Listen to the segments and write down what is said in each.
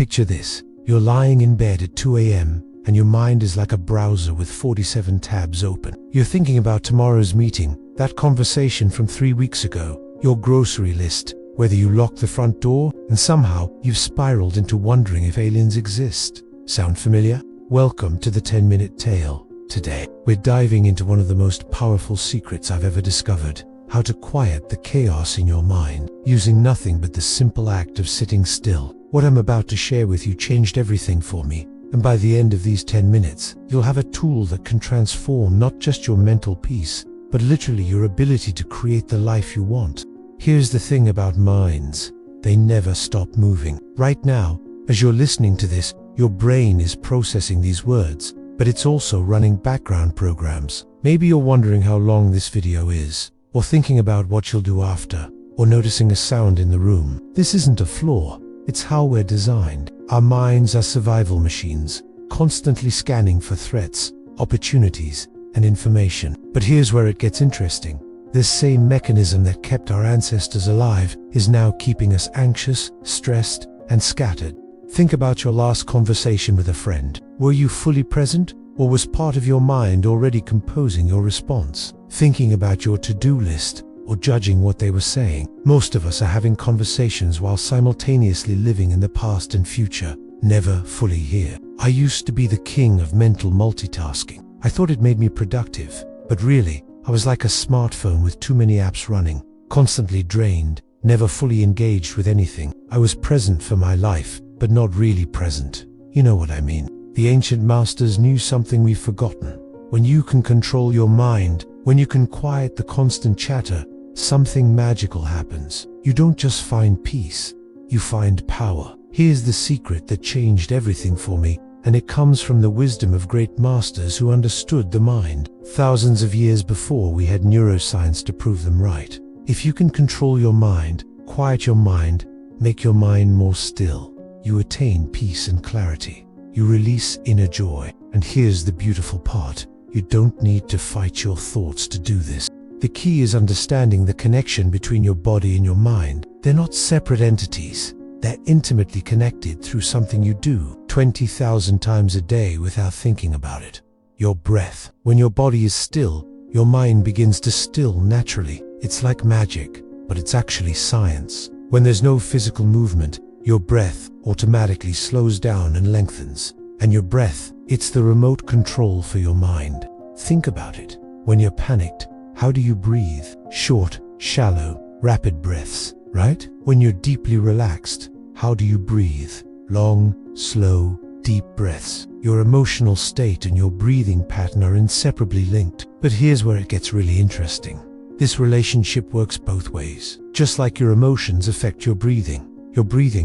Picture this. You're lying in bed at 2 a.m. and your mind is like a browser with 47 tabs open. You're thinking about tomorrow's meeting, that conversation from 3 weeks ago, your grocery list, whether you lock the front door, and somehow you've spiraled into wondering if aliens exist. Sound familiar? Welcome to the 10-Minute Tale. Today, we're diving into one of the most powerful secrets I've ever discovered: how to quiet the chaos in your mind, using nothing but the simple act of sitting still. What I'm about to share with you changed everything for me, and by the end of these 10 minutes, you'll have a tool that can transform not just your mental peace, but literally your ability to create the life you want. Here's the thing about minds: they never stop moving. Right now, as you're listening to this, your brain is processing these words, but it's also running background programs. Maybe you're wondering how long this video is, or thinking about what you'll do after, or noticing a sound in the room. This isn't a flaw, it's how we're designed. Our minds are survival machines, constantly scanning for threats, opportunities, and information. But here's where it gets interesting. This same mechanism that kept our ancestors alive is now keeping us anxious, stressed, and scattered. Think about your last conversation with a friend. Were you fully present, or was part of your mind already composing your response, thinking about your to-do list, or judging what they were saying? Most of us are having conversations while simultaneously living in the past and future, never fully here. I used to be the king of mental multitasking. I thought it made me productive, but really, I was like a smartphone with too many apps running, constantly drained, never fully engaged with anything. I was present for my life, but not really present. You know what I mean. The ancient masters knew something we've forgotten. When you can control your mind, when you can quiet the constant chatter, something magical happens. You don't just find peace, you find power. Here's the secret that changed everything for me, and it comes from the wisdom of great masters who understood the mind thousands of years before we had neuroscience to prove them right. If you can control your mind, quiet your mind, make your mind more still, you attain peace and clarity. You release inner joy. And here's the beautiful part: you don't need to fight your thoughts to do this. The key is understanding the connection between your body and your mind. They're not separate entities. They're intimately connected through something you do 20,000 times a day without thinking about it. Your breath. When your body is still, your mind begins to still naturally. It's like magic, but it's actually science. When there's no physical movement, your breath automatically slows down and lengthens. And your breath, it's the remote control for your mind. Think about it. When you're panicked, how do you breathe? Short, shallow, rapid breaths, right? When you're deeply relaxed, how do you breathe? Long, slow, deep breaths. Your emotional state and your breathing pattern are inseparably linked. But here's where it gets really interesting. This relationship works both ways. Just like your emotions affect your breathing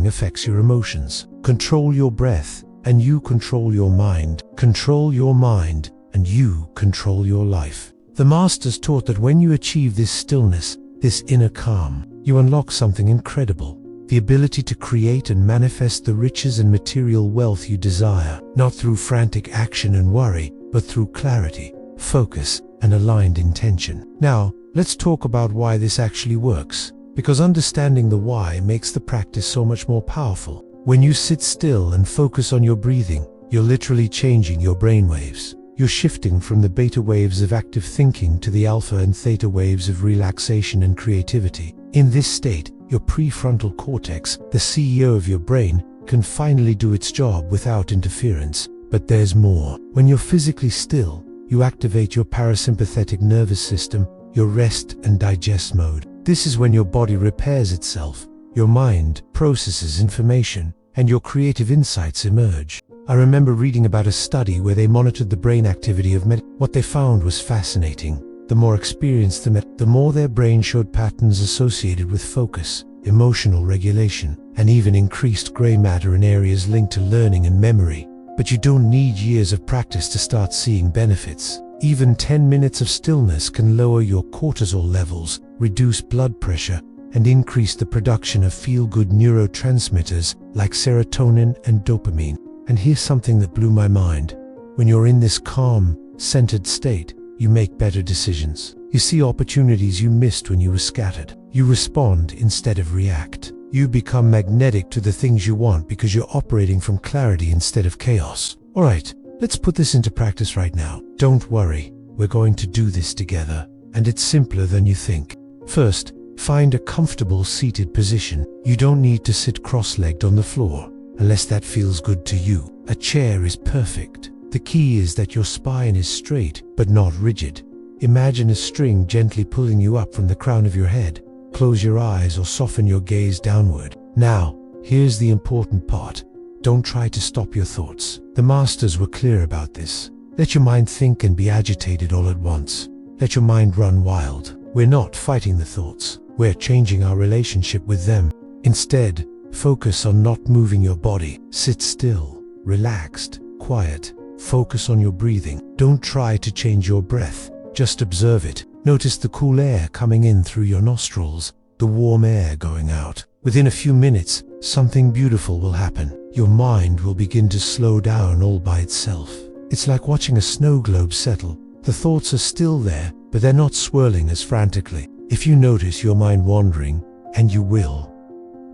affects your emotions. Control your breath, and you control your mind. Control your mind, and you control your life. The masters taught that when you achieve this stillness, this inner calm, you unlock something incredible: the ability to create and manifest the riches and material wealth you desire, not through frantic action and worry, but through clarity, focus, and aligned intention. Now, let's talk about why this actually works, because understanding the why makes the practice so much more powerful. When you sit still and focus on your breathing, you're literally changing your brainwaves. You're shifting from the beta waves of active thinking to the alpha and theta waves of relaxation and creativity. In this state, your prefrontal cortex, the CEO of your brain, can finally do its job without interference. But there's more. When you're physically still, you activate your parasympathetic nervous system, your rest and digest mode. This is when your body repairs itself, your mind processes information, and your creative insights emerge. I remember reading about a study where they monitored the brain activity of What they found was fascinating. The more experienced the more their brain showed patterns associated with focus, emotional regulation, and even increased gray matter in areas linked to learning and memory. But you don't need years of practice to start seeing benefits. Even 10 minutes of stillness can lower your cortisol levels, reduce blood pressure, and increase the production of feel-good neurotransmitters like serotonin and dopamine. And here's something that blew my mind. When you're in this calm, centered state, you make better decisions. You see opportunities you missed when you were scattered. You respond instead of react. You become magnetic to the things you want because you're operating from clarity instead of chaos. Alright, let's put this into practice right now. Don't worry, we're going to do this together, and it's simpler than you think. First, find a comfortable seated position. You don't need to sit cross-legged on the floor, unless that feels good to you. A chair is perfect. The key is that your spine is straight, but not rigid. Imagine a string gently pulling you up from the crown of your head. Close your eyes or soften your gaze downward. Now, here's the important part. Don't try to stop your thoughts. The masters were clear about this. Let your mind think and be agitated all at once. Let your mind run wild. We're not fighting the thoughts. We're changing our relationship with them. Instead, focus on not moving your body. Sit still, relaxed, quiet. Focus on your breathing. Don't try to change your breath. Just observe it. Notice the cool air coming in through your nostrils, the warm air going out. Within a few minutes, something beautiful will happen. Your mind will begin to slow down all by itself. It's like watching a snow globe settle. The thoughts are still there, but they're not swirling as frantically. If you notice your mind wandering, and you will,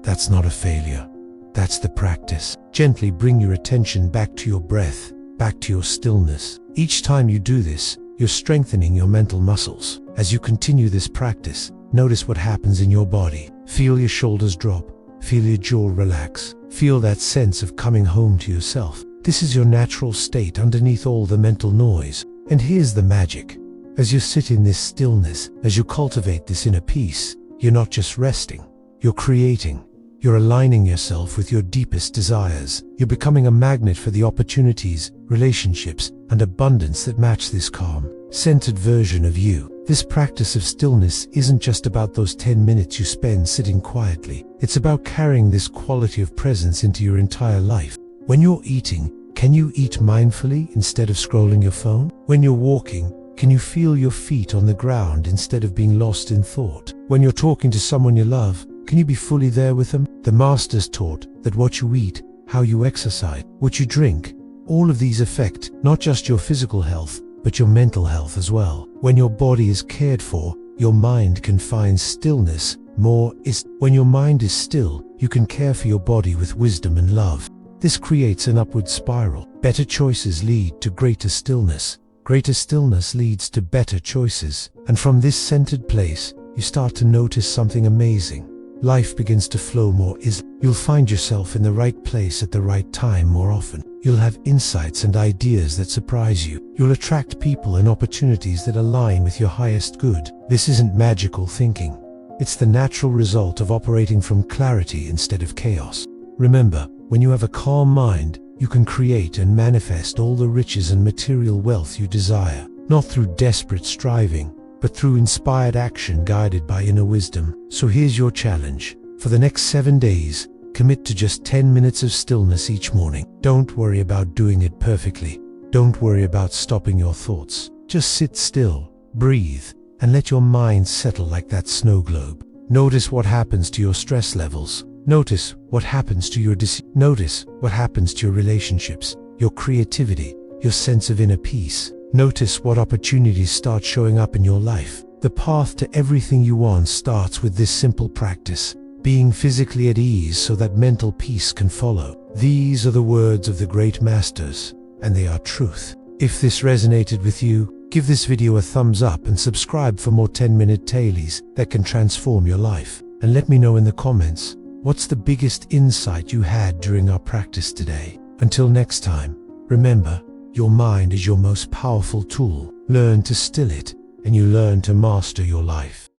that's not a failure. That's the practice. Gently bring your attention back to your breath, back to your stillness. Each time you do this, you're strengthening your mental muscles. As you continue this practice, notice what happens in your body. Feel your shoulders drop. Feel your jaw relax. Feel that sense of coming home to yourself. This is your natural state underneath all the mental noise. And here's the magic. As you sit in this stillness, as you cultivate this inner peace, you're not just resting, you're creating. You're aligning yourself with your deepest desires. You're becoming a magnet for the opportunities, relationships, and abundance that match this calm, centered version of you. This practice of stillness isn't just about those 10 minutes you spend sitting quietly. It's about carrying this quality of presence into your entire life. When you're eating, can you eat mindfully instead of scrolling your phone? When you're walking, can you feel your feet on the ground instead of being lost in thought? When you're talking to someone you love, can you be fully there with them? The masters taught that what you eat, how you exercise, what you drink, all of these affect not just your physical health, but your mental health as well. When your body is cared for, your mind can find stillness. When your mind is still, you can care for your body with wisdom and love. This creates an upward spiral. Better choices lead to greater stillness. Greater stillness leads to better choices. And from this centered place, you start to notice something amazing. Life begins to flow more easily. You'll find yourself in the right place at the right time more often. You'll have insights and ideas that surprise you. You'll attract people and opportunities that align with your highest good. This isn't magical thinking. It's the natural result of operating from clarity instead of chaos. Remember, when you have a calm mind, you can create and manifest all the riches and material wealth you desire, not through desperate striving, but through inspired action guided by inner wisdom. So here's your challenge. For the next 7 days, commit to just 10 minutes of stillness each morning. Don't worry about doing it perfectly. Don't worry about stopping your thoughts. Just sit still, breathe, and let your mind settle like that snow globe. Notice what happens to your stress levels. Notice what happens to your Notice what happens to your relationships, your creativity, your sense of inner peace. Notice what opportunities start showing up in your life. The path to everything you want starts with this simple practice, being physically at ease so that mental peace can follow. These are the words of the great masters, and they are truth. If this resonated with you, give this video a thumbs up and subscribe for more 10-minute dailies that can transform your life. And let me know in the comments, what's the biggest insight you had during our practice today? Until next time, remember, your mind is your most powerful tool. Learn to still it, and you learn to master your life.